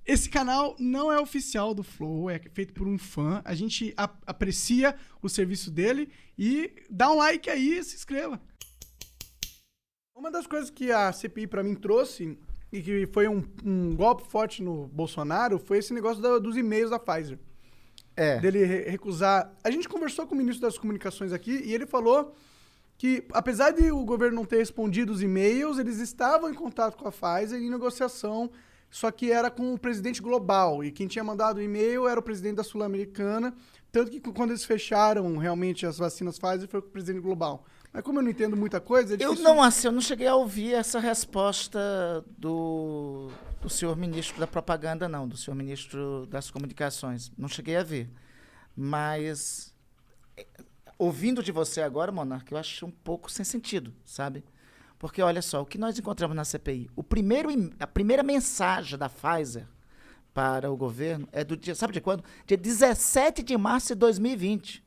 Esse canal não é oficial do Flow, é feito por um fã. A gente aprecia o serviço dele e dá um like aí e se inscreva. Uma das coisas que a CPI pra mim trouxe e que foi um golpe forte no Bolsonaro foi esse negócio dos e-mails da Pfizer. Dele recusar. A gente conversou com o ministro das Comunicações aqui e ele falou que, apesar de o governo não ter respondido os e-mails, eles estavam em contato com a Pfizer em negociação, só que era com o presidente global. E quem tinha mandado o e-mail era o presidente da Sul-Americana, tanto que quando eles fecharam realmente as vacinas Pfizer foi com o presidente global. Mas como eu não entendo muita coisa... Eu não cheguei a ouvir essa resposta do senhor ministro da propaganda, não, do senhor ministro das comunicações. Não cheguei a ver. Mas, ouvindo de você agora, Monarca, eu acho um pouco sem sentido, sabe? Porque, olha só, o que nós encontramos na CPI, a primeira mensagem da Pfizer para o governo é do dia, sabe de quando? Dia 17 de março de 2020.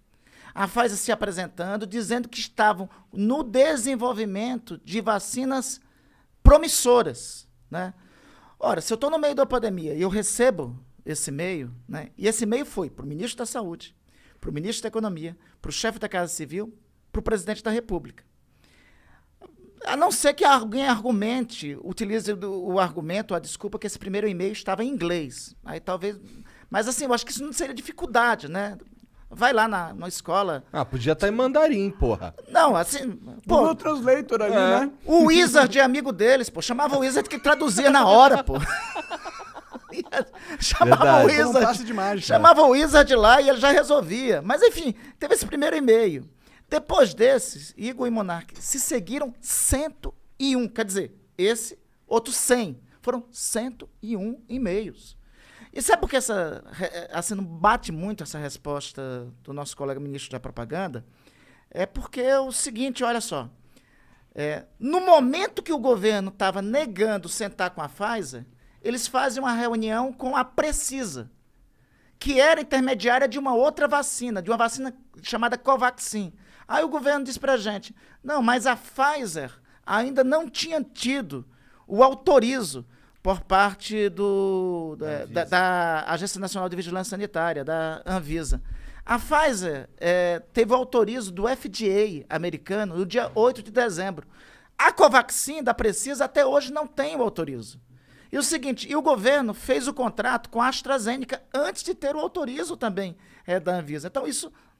A Pfizer se apresentando, dizendo que estavam no desenvolvimento de vacinas promissoras, né? Ora, se eu estou no meio da pandemia e eu recebo esse e-mail, né? E esse e-mail foi para o ministro da Saúde, para o ministro da Economia, para o chefe da Casa Civil, para o presidente da República. A não ser que alguém utilize o argumento, a desculpa que esse primeiro e-mail estava em inglês. Aí talvez... Mas assim, eu acho que isso não seria dificuldade, né? Vai lá na escola. Podia estar em mandarim, porra. Não, assim... Google Translator ali, né? O Wizard é amigo deles, pô. Chamava o Wizard que traduzia na hora, pô. Chamava o Wizard. Um passe de mágica. Chamava o Wizard lá e ele já resolvia. Mas enfim, teve esse primeiro e-mail. Depois desses, Igor e Monark, se seguiram 101. Quer dizer, esse, outros 100. Foram 101 e-mails. E sabe por que assim, não bate muito essa resposta do nosso colega ministro da Propaganda? É porque é o seguinte, olha só. No momento que o governo estava negando sentar com a Pfizer, eles fazem uma reunião com a Precisa, que era intermediária de uma outra vacina, de uma vacina chamada Covaxin. Aí o governo disse pra gente, não, mas a Pfizer ainda não tinha tido o autorizo por parte da Agência Nacional de Vigilância Sanitária, da Anvisa. A Pfizer teve o autorizo do FDA americano no dia 8 de dezembro. A Covaxin da Precisa até hoje não tem o autorizo. E o seguinte, o governo fez o contrato com a AstraZeneca antes de ter o autorizo também da Anvisa. Então,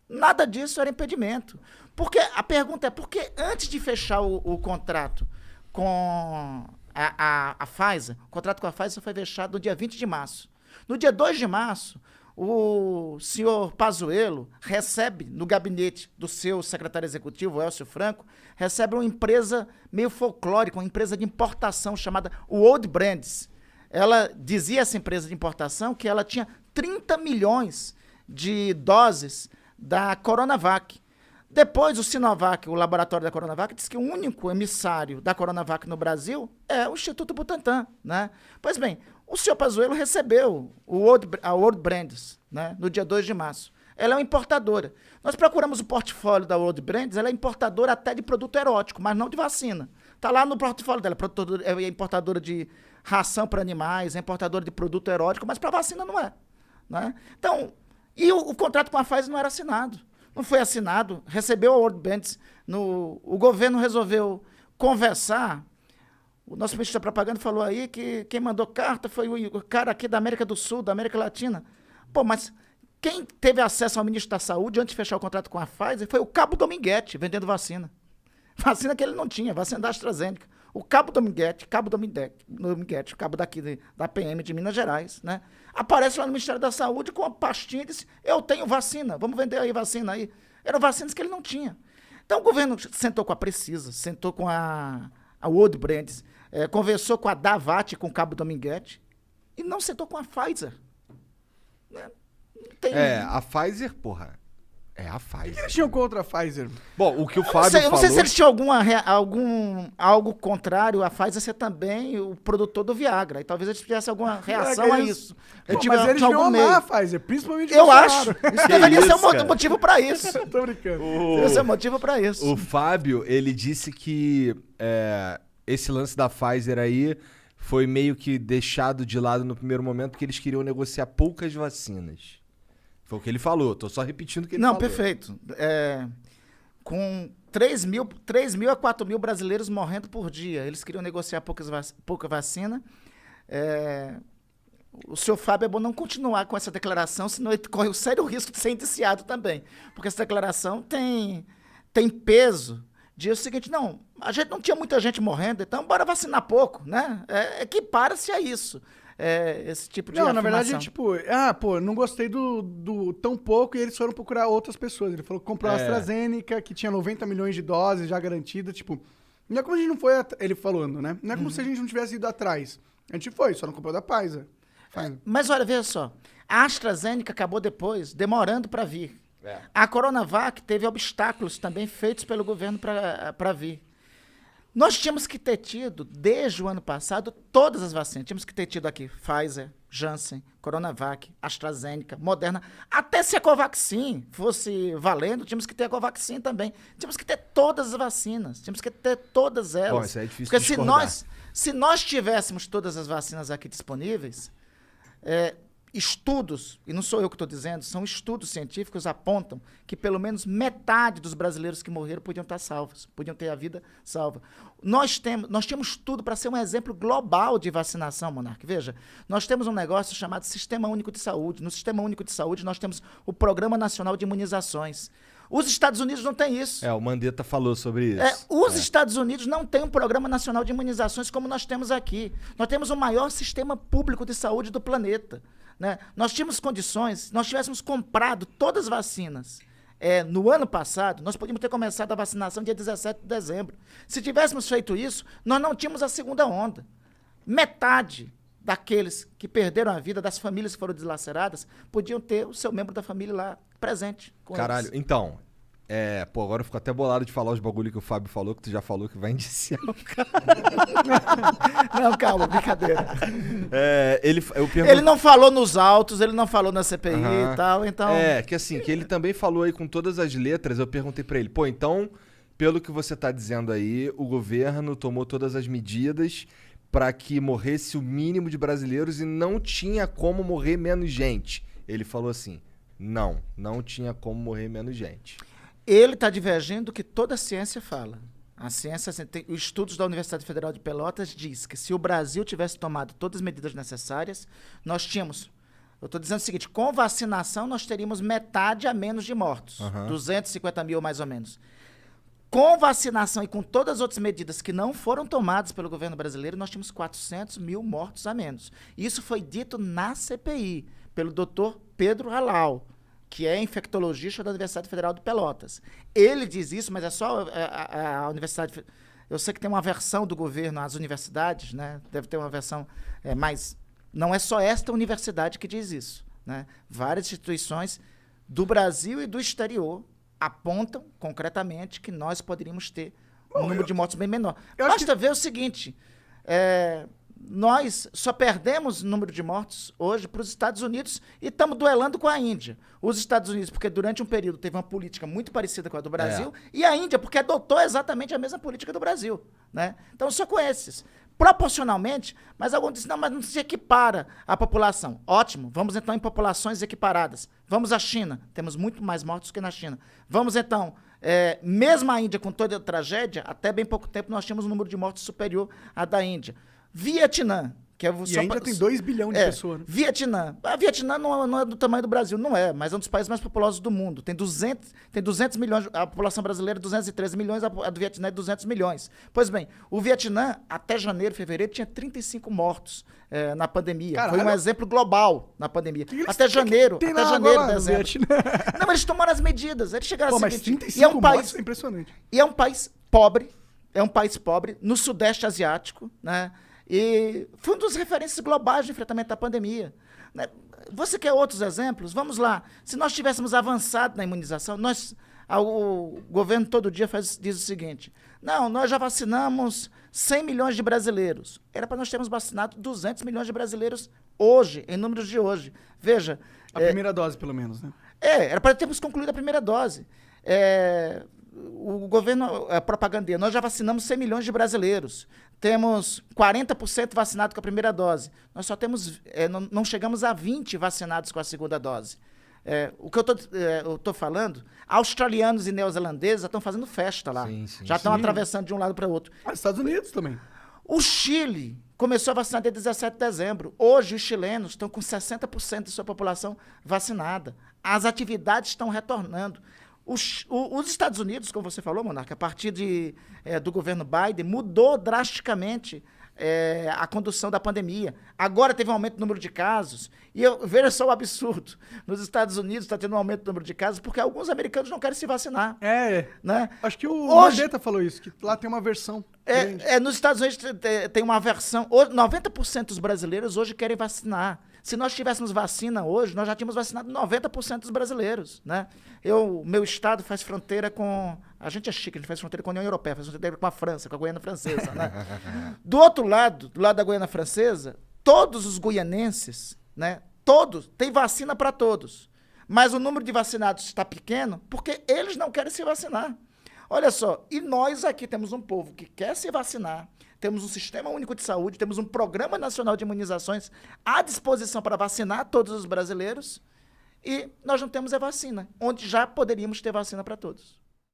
nada disso era impedimento. Porque a pergunta é, por que antes de fechar o contrato com a Pfizer, o contrato com a Pfizer foi fechado no dia 20 de março. No dia 2 de março, o senhor Pazuello recebe no gabinete do seu secretário executivo, Elcio Franco, recebe uma empresa meio folclórica, uma empresa de importação chamada World Brands. Ela dizia, essa empresa de importação, que ela tinha 30 milhões de doses da Coronavac. Depois, o Sinovac, o laboratório da Coronavac, disse que o único emissário da Coronavac no Brasil é o Instituto Butantan, né? Pois bem, o senhor Pazuello recebeu a World Brands, né, no dia 2 de março. Ela é uma importadora. Nós procuramos o portfólio da World Brands, ela é importadora até de produto erótico, mas não de vacina. Está lá no portfólio dela, é importadora de ração para animais, é importadora de produto erótico, mas para vacina não é, né? Então, e o contrato com a Pfizer não era assinado. Não foi assinado, recebeu a World Brands, o governo resolveu conversar. O nosso ministro da Propaganda falou aí que quem mandou carta foi o cara aqui da América do Sul, da América Latina. Pô, mas quem teve acesso ao ministro da Saúde antes de fechar o contrato com a Pfizer foi o Cabo Dominguete, vendendo vacina. Vacina que ele não tinha, vacina da AstraZeneca. O Cabo Dominguete, o cabo daqui da PM de Minas Gerais, né? Aparece lá no Ministério da Saúde com uma pastinha e disse, eu tenho vacina, vamos vender aí vacina aí. Eram vacinas que ele não tinha. Então o governo sentou com a Precisa, sentou com a World Brands, conversou com a Davat, com o Cabo Dominguete, e não sentou com a Pfizer. Né? A Pfizer, porra. É a Pfizer. O que eles tinham contra a Pfizer? Bom, o que o Fábio falou... Eu não sei se eles tinham algo contrário a Pfizer ser também o produtor do Viagra. E talvez eles tivessem alguma reação a isso. Mas eles deviam amar a Pfizer, principalmente eu acho. Isso deveria ser um motivo para isso. Tô brincando. Deveria ser um motivo para isso. O Fábio, ele disse que esse lance da Pfizer aí foi meio que deixado de lado no primeiro momento porque eles queriam negociar poucas vacinas. Foi o que ele falou, tô só repetindo o que ele Não, falou. perfeito. Com 3 mil a 4 mil brasileiros morrendo por dia, eles queriam negociar pouca vacina. O senhor Fábio é bom não continuar com essa declaração, senão ele corre o sério risco de ser indiciado também. Porque essa declaração tem peso. Diz o seguinte, não, a gente não tinha muita gente morrendo, então bora vacinar pouco, né? Equipara-se a isso. Esse tipo de Não, afirmação. na verdade, tipo, não gostei do tão pouco e eles foram procurar outras pessoas. Ele falou que comprou a AstraZeneca, que tinha 90 milhões de doses já garantidas, tipo, não é como a gente não foi, ele falando, né? Não é como se a gente não tivesse ido atrás. A gente foi, só não comprou da Pfizer. Mas olha, veja só, a AstraZeneca acabou depois, demorando para vir. A Coronavac teve obstáculos também feitos pelo governo para vir. Nós tínhamos que ter tido, desde o ano passado, todas as vacinas. Tínhamos que ter tido aqui Pfizer, Janssen, Coronavac, AstraZeneca, Moderna. Até se a Covaxin fosse valendo, tínhamos que ter a Covaxin também. Tínhamos que ter todas as vacinas. Tínhamos que ter todas elas. Bom, isso é difícil Porque de discordar. se nós tivéssemos todas as vacinas aqui disponíveis, estudos, e não sou eu que estou dizendo, são estudos científicos, apontam que pelo menos metade dos brasileiros que morreram podiam estar salvos, podiam ter a vida salva. Nós temos tudo para ser um exemplo global de vacinação, Monark. Veja, nós temos um negócio chamado Sistema Único de Saúde. No Sistema Único de Saúde, nós temos o Programa Nacional de Imunizações. Os Estados Unidos não têm isso. O Mandetta falou sobre isso. Os Estados Unidos não têm um Programa Nacional de Imunizações como nós temos aqui. Nós temos o maior sistema público de saúde do planeta. Né? Nós tínhamos condições, se nós tivéssemos comprado todas as vacinas no ano passado, nós podíamos ter começado a vacinação dia 17 de dezembro. Se tivéssemos feito isso, nós não tínhamos a segunda onda. Metade daqueles que perderam a vida, das famílias que foram deslaceradas, podiam ter o seu membro da família lá presente com Caralho, eles. então... agora eu fico até bolado de falar os bagulho que o Fábio falou, que tu já falou que vai indiciar o cara. Não, calma, brincadeira. Ele não falou nos autos, ele não falou na CPI e tal, então... que ele também falou aí com todas as letras, eu perguntei pra ele, então, pelo que você tá dizendo aí, o governo tomou todas as medidas pra que morresse o mínimo de brasileiros e não tinha como morrer menos gente. Ele falou assim, não tinha como morrer menos gente. Ele está divergindo do que toda a ciência fala. A ciência, os estudos da Universidade Federal de Pelotas diz que se o Brasil tivesse tomado todas as medidas necessárias, nós tínhamos... Eu estou dizendo o seguinte, com vacinação nós teríamos metade a menos de mortos. 250 mil mais ou menos. Com vacinação e com todas as outras medidas que não foram tomadas pelo governo brasileiro, nós tínhamos 400 mil mortos a menos. Isso foi dito na CPI, pelo doutor Pedro Halal, que é infectologista da Universidade Federal de Pelotas. Ele diz isso, mas é só a Universidade... Eu sei que tem uma versão do governo às universidades, né? Deve ter uma versão, mas não é só esta universidade que diz isso. Né? Várias instituições do Brasil e do exterior apontam concretamente que nós poderíamos ter um número de mortos bem menor. Basta ver o seguinte... Nós só perdemos o número de mortos hoje para os Estados Unidos e estamos duelando com a Índia. Os Estados Unidos, porque durante um período teve uma política muito parecida com a do Brasil, e a Índia, porque adotou exatamente a mesma política do Brasil. Né? Então, só com esses. Proporcionalmente, mas alguns dizem, não, mas não se equipara a população. Ótimo, vamos então em populações equiparadas. Vamos à China, temos muito mais mortos que na China. Vamos então... mesmo a Índia, com toda a tragédia, até bem pouco tempo nós tínhamos um número de mortes superior à da Índia. Vietnã, que é... E ainda tem 2 bilhões de pessoas. Né? Vietnã. A Vietnã não é do tamanho do Brasil, não é, mas é um dos países mais populosos do mundo. Tem 200 milhões, a população brasileira é 213 milhões, a do Vietnã é 200 milhões. Pois bem, o Vietnã, até janeiro, fevereiro, tinha 35 mortos na pandemia. Caralho. Foi um exemplo global na pandemia. Até janeiro, dezembro. Não, eles tomaram as medidas. Eles chegaram Pô, a mas seguinte, 35 mortos é impressionante. E é um país pobre, no Sudeste Asiático, né? E foi um dos referências globais de enfrentamento da pandemia. Né? Você quer outros exemplos? Vamos lá. Se nós tivéssemos avançado na imunização, o governo todo dia diz o seguinte, não, nós já vacinamos 100 milhões de brasileiros. Era para nós termos vacinado 200 milhões de brasileiros hoje, em números de hoje. Veja... A primeira dose, pelo menos, né? Era para termos concluído a primeira dose. o governo propagandeia, nós já vacinamos 100 milhões de brasileiros, temos 40% vacinados com a primeira dose, nós só temos, não chegamos a 20 vacinados com a segunda dose. O que eu estou falando, australianos e neozelandeses já estão fazendo festa lá, já estão atravessando de um lado para o outro. Os Estados Unidos também. O Chile começou a vacinar desde 17 de dezembro. Hoje, os chilenos estão com 60% de sua população vacinada. As atividades estão retornando. Os Estados Unidos, como você falou, Monarca, a partir do governo Biden, mudou drasticamente a condução da pandemia. Agora teve um aumento do número de casos. E veja só o absurdo. Nos Estados Unidos está tendo um aumento do número de casos porque alguns americanos não querem se vacinar. Né? Acho que o Mandetta falou isso, que lá tem uma versão. Nos Estados Unidos tem uma versão. 90% dos brasileiros hoje querem vacinar. Se nós tivéssemos vacina hoje, nós já tínhamos vacinado 90% dos brasileiros. Né? Meu estado faz fronteira com... A gente é chique, a gente faz fronteira com a União Europeia, faz fronteira com a França, com a Guiana Francesa. Né? Do outro lado, do lado da Guiana Francesa, todos os guianenses, né, todos, tem vacina para todos. Mas o número de vacinados está pequeno porque eles não querem se vacinar. Olha só, e nós aqui temos um povo que quer se vacinar, temos um sistema único de saúde, temos um programa nacional de imunizações à disposição para vacinar todos os brasileiros e nós não temos a vacina, onde já poderíamos ter vacina para todos.